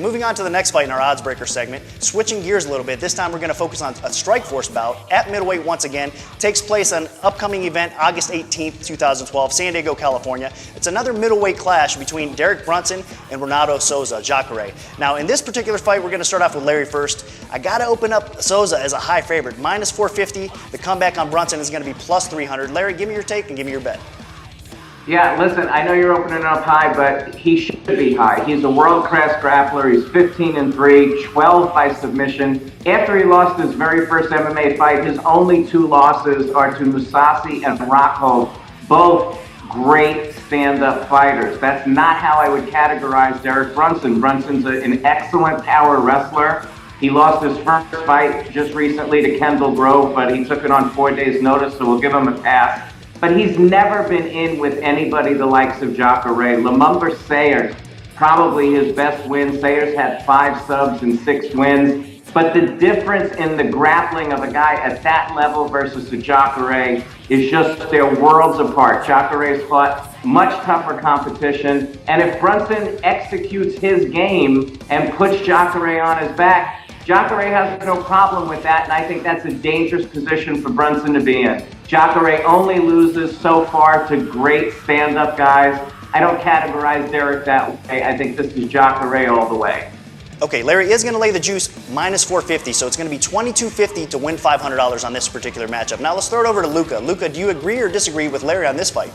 moving on to the next fight in our odds breaker segment, switching gears a little bit. This time we're going to focus on a StrikeForce bout at middleweight once again. Takes place on upcoming event August 18th, 2012, San Diego, California. It's another middleweight clash between Derek Brunson and Ronaldo Souza, Jacare. Now, in this particular fight, we're going to start off with Larry first. I got to open up Souza as a high favorite, minus 450. The comeback on Brunson is going to be plus 300. Larry, give me your take and give me your bet. Yeah, listen, I know you're opening up high, but he should be high. He's a world-class grappler. He's 15-3, 12 by submission. After he lost his very first MMA fight, his only 2 losses are to Musasi and Rocco, both great stand-up fighters. That's not how I would categorize Derek Brunson. Brunson's an excellent power wrestler. He lost his first fight just recently to Kendall Grove, but he took it on 4 days' notice, so we'll give him a pass. But he's never been in with anybody the likes of Jacare. Lumumba Sayers, probably his best win. Sayers had 5 subs and 6 wins. But the difference in the grappling of a guy at that level versus a Jacare is just they're worlds apart. Jacare's fought much tougher competition. And if Brunson executes his game and puts Jacare on his back, Jacare has no problem with that, and I think that's a dangerous position for Brunson to be in. Jacare only loses so far to great stand-up guys. I don't categorize Derek that way. I think this is Jacare all the way. Okay, Larry is going to lay the juice minus 450, so it's going to be $22.50 to win $500 on this particular matchup. Now let's throw it over to Luca. Luca, do you agree or disagree with Larry on this fight?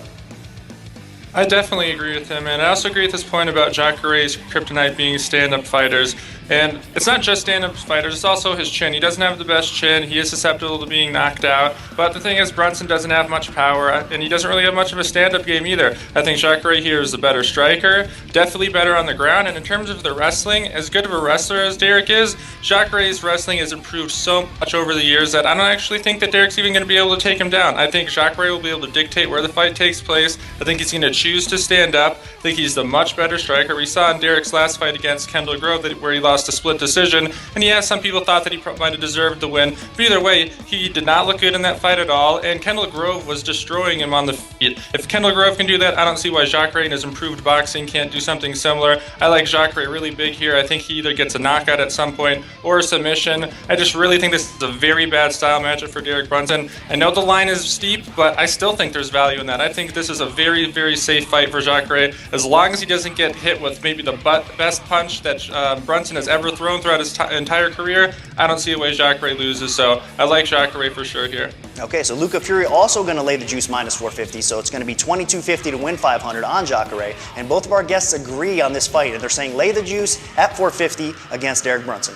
I definitely agree with him, and I also agree with this point about Jacare's kryptonite being stand-up fighters. And it's not just stand-up fighters, it's also his chin. He doesn't have the best chin, he is susceptible to being knocked out. But the thing is, Brunson doesn't have much power, and he doesn't really have much of a stand-up game either. I think Jacare here is the better striker, definitely better on the ground. And in terms of the wrestling, as good of a wrestler as Derek is, Jacare's wrestling has improved so much over the years that I don't actually think that Derek's even going to be able to take him down. I think Jacare will be able to dictate where the fight takes place. I think he's going to choose to stand up. I think he's the much better striker. We saw in Derek's last fight against Kendall Grove where he lost a split decision, and yeah, some people thought that he might have deserved the win, but either way, he did not look good in that fight at all, and Kendall Grove was destroying him on the feet. If Kendall Grove can do that, I don't see why Jacare in his improved boxing can't do something similar. I like Jacare really big here. I think he either gets a knockout at some point or a submission. I just really think this is a very bad style matchup for Derek Brunson. I know the line is steep, but I still think there's value in that. I think this is a very, very safe fight for Jacare, as long as he doesn't get hit with maybe the best punch that Brunson has ever thrown throughout his entire career. I don't see a way Jacare loses, so I like Jacare for sure here. Okay, so Luca Fury also going to lay the juice minus 450, so it's going to be $22.50 to win $500 on Jacare, and both of our guests agree on this fight, and they're saying lay the juice at $4.50 against Derek Brunson.